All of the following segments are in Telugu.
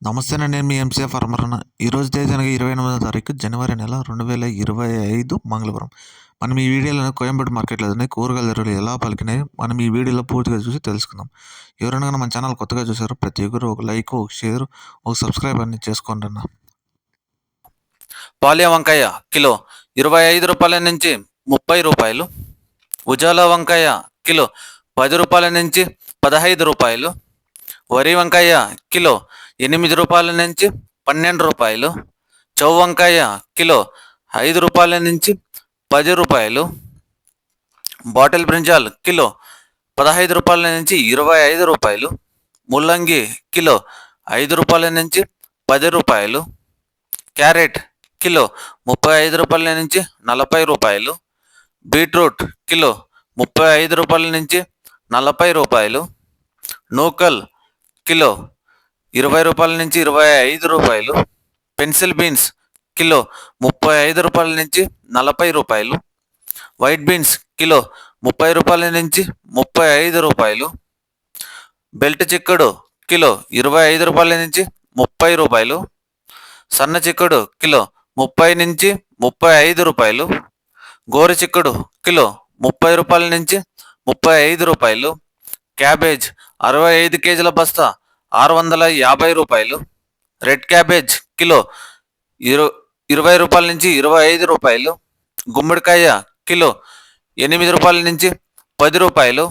నమస్తే అండి. నేను మీ ఎంసీఏ ఫార్మర్ అన్న. ఈరోజు తేదీ అనగా 28వ తారీఖు జనవరి నెల 2025 మంగళవారం. మనం ఈ వీడియోలో కోయంబేడు మార్కెట్లో కూరగాయల ధరలు ఎలా పలికినాయి మనం ఈ వీడియోలో పూర్తిగా చూసి తెలుసుకుందాం. ఎవరైనా కానీ మన ఛానల్ కొత్తగా చూసారో ప్రతి ఒక్కరు ఒక లైక్, ఒక షేర్, ఒక సబ్స్క్రైబ్ అన్ని చేసుకోండి అన్న. పాల్య వంకాయ కిలో 25 రూపాయల నుంచి 30 రూపాయలు. ఉజాల వంకాయ కిలో 10 రూపాయల నుంచి 15 రూపాయలు. వరి వంకాయ కిలో 8 రూపాయల నుంచి 12 రూపాయలు. చౌ వంకాయ కిలో 5 రూపాయల నుంచి 10 రూపాయలు. బాటిల్ బ్రింజాల్ కిలో 15 రూపాయల నుంచి 25 రూపాయలు. ముల్లంగి కిలో 5 రూపాయల నుంచి 10 రూపాయలు. క్యారెట్ కిలో 35 రూపాయల నుంచి 40 రూపాయలు. బీట్రూట్ కిలో 35 రూపాయల నుంచి 40 రూపాయలు. నూకల్ కిలో 20 రూపాయల నుంచి 25 రూపాయలు. పెన్సిల్ బీన్స్ కిలో 35 రూపాయల నుంచి 40 రూపాయలు. వైట్ బీన్స్ కిలో 30 రూపాయల నుంచి 35 రూపాయలు. బెల్ట్ చిక్కుడు కిలో 25 రూపాయల నుంచి 30 రూపాయలు. సన్న చిక్కుడు కిలో 30 నుంచి 35 రూపాయలు. గోరు చిక్కుడు కిలో 30 రూపాయల నుంచి 35 రూపాయలు. క్యాబేజ్ 65 కేజీల బస్తా 650 రూపాయలు. రెడ్ క్యాబేజ్ కిలో 20 రూపాయల నుంచి 25 రూపాయలు. గుమ్మడికాయ కిలో 8 రూపాయల నుంచి 10 రూపాయలు.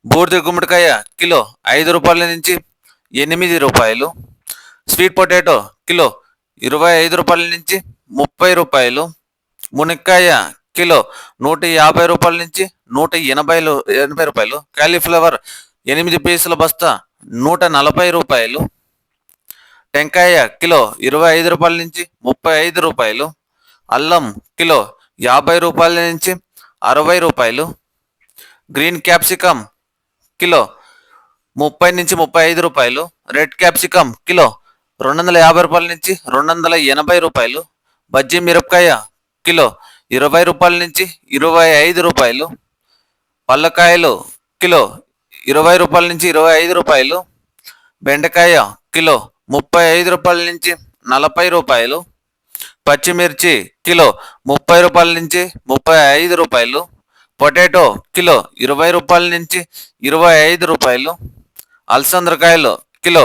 బూడిద గుమ్మడికాయ కిలో 5 రూపాయల నుంచి 8 రూపాయలు. స్వీట్ పొటాటో కిలో 25 రూపాయల నుంచి 30 రూపాయలు. మునక్కాయ కిలో 150 రూపాయల నుంచి 180 రూపాయలు. కాలీఫ్లవర్ 8 పీసుల బస్తా 140 రూపాయలు. టెంకాయ కిలో 25 రూపాయల నుంచి 35 రూపాయలు. అల్లం కిలో 50 రూపాయల నుంచి 60 రూపాయలు. గ్రీన్ క్యాప్సికమ్ కిలో 30 నుంచి 35 రూపాయలు. రెడ్ క్యాప్సికమ్ కిలో 250 రూపాయల నుంచి 280 రూపాయలు. బజ్జీ మిరపకాయ కిలో 20 రూపాయల నుంచి 25 రూపాయలు. పల్లకాయలు కిలో 20 రూపాయల నుంచి 25 రూపాయలు. బెండకాయ కిలో 35 రూపాయల నుంచి 40 రూపాయలు. పచ్చిమిర్చి కిలో 30 రూపాయల నుంచి 35 రూపాయలు. పొటాటో కిలో 20 రూపాయల నుంచి 25 రూపాయలు. అలసందకాయలు కిలో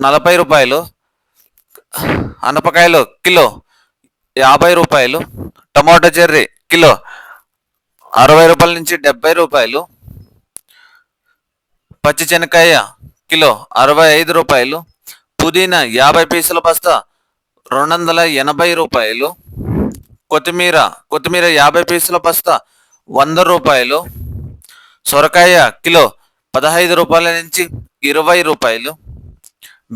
40 రూపాయలు. అనపకాయలు కిలో 50 రూపాయలు. టమాటో చెర్రీ కిలో 60 రూపాయల నుంచి 70 రూపాయలు. పచ్చి శనక్కాయ కిలో 65 రూపాయలు. పుదీనా 50 పీసుల బస్తా 280 రూపాయలు. కొత్తిమీర 50 పీసుల బస్తా 100 రూపాయలు. సొరకాయ కిలో 15 రూపాయల నుంచి 20 రూపాయలు.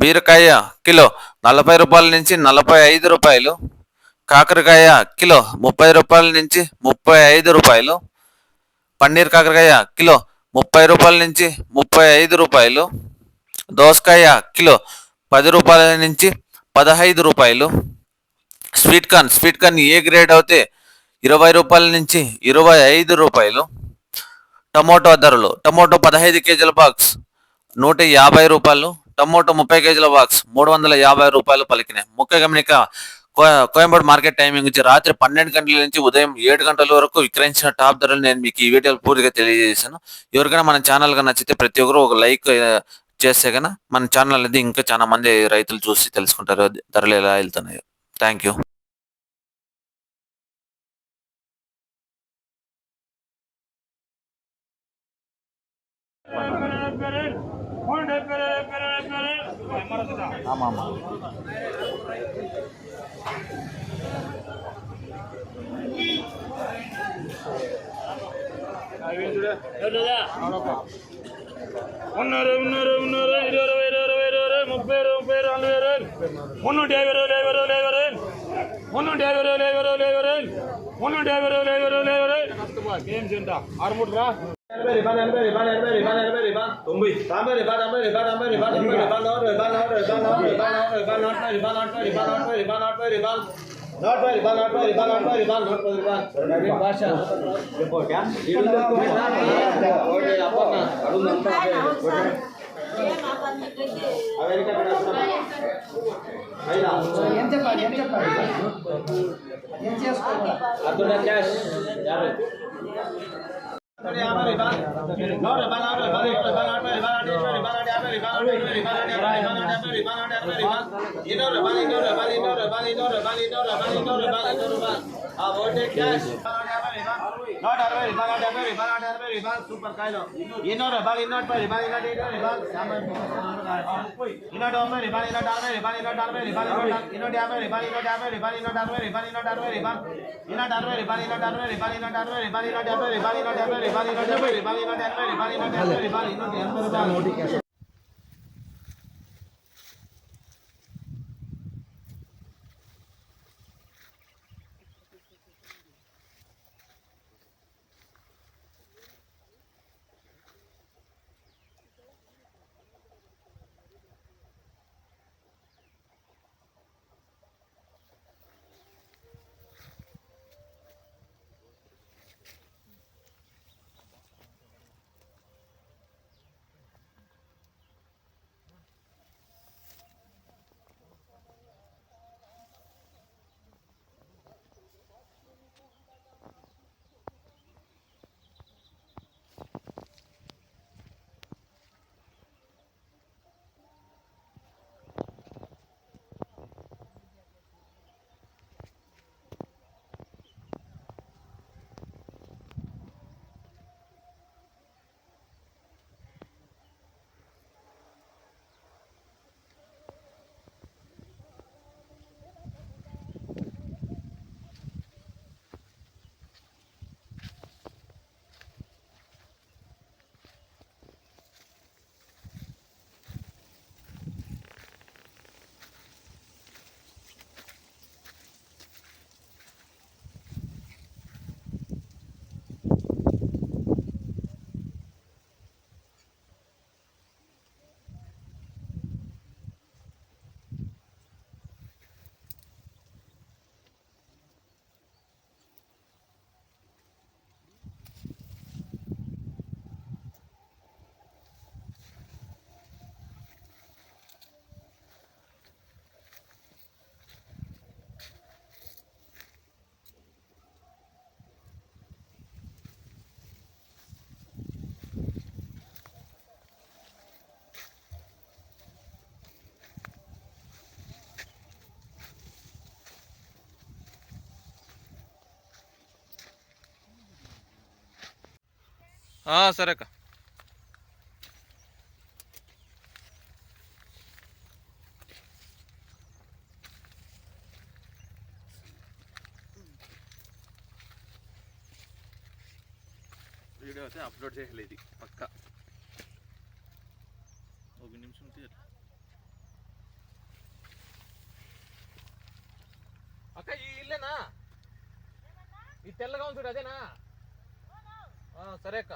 బీరకాయ కిలో 40 రూపాయల నుంచి 45 రూపాయలు. కాకరకాయ కిలో 30 రూపాయల నుంచి 35 రూపాయలు. పన్నీర్ కాకరకాయ కిలో 30 రూపాయల నుంచి 35 రూపాయలు. దోసకాయ కిలో 10 రూపాయల నుంచి 15 రూపాయలు. స్వీట్ కార్న్ ఏ గ్రేడ్ అయితే 20 రూపాయల నుంచి 25 రూపాయలు. టమోటో ధరలు టమోటో 15 కేజీల బాక్స్ 150 రూపాయలు. టమోటో 30 కేజీల బాక్స్ 350 రూపాయలు పలికినాయి. ముఖ్య గమనిక, కోయంబేడు మార్కెట్ టైమింగ్ నుంచి రాత్రి 12 గంటల నుంచి ఉదయం 7 గంటల వరకు విక్రయించిన టాప్ ధరలు నేను మీకు ఈ వీడియోలో పూర్తిగా తెలియజేశాను. ఎవరికైనా మన ఛానల్ గా నచ్చితే ప్రతి ఒక్కరు ఒక లైక్ చేస్తే కన్నా మన ఛానల్ అనేది ఇంకా చాలా మంది రైతులు చూసి తెలుసుకుంటారు ధరలు ఎలా వెళ్తున్నాయో. Thank you. మున్నూరు 90 సూపర్ కాయలు ఎన్నో రూపాయలు ఇన్నోటి పది రూపాయలు ఇన్నోటి 20 రూపాయలు ఇన్నోటి 90 రూపాయలు ఇన్నోటి 60 రూపాయలు ఇన్నోటి 40 రూపాయలు ఇన్నోటి 50 రూపాయలు ఇన్నోటి 50 రూపాయలు ఇన్నోటి 60 రూపాయలు ఇన్నోటి 60 రూపాయలు ఇన్నోటి 60 రూపాయలు ఇన్నోటి 60 రూపాయలు ఇన్నోటి 60 రూపాయలు ఇన్నోటి 50 రూపాయలు ఇన్నోటి 50 రూపాయలు ఇన్నోటి 70 రూపాయలు ఇన్నోటి 80 రూపాయలు ఇన్నోటి 80 రూపాయలు ఇన్నోటి 80 రూపాయలు సరే అక్క. వీడియో అయితే అప్లోడ్ చేయలేదు పక్క ఒక నిమిషం అక్క. ఈ ఇల్లేనా? ఈ తెల్లగా ఉంది చూడు అదేనా? సరే అక్క.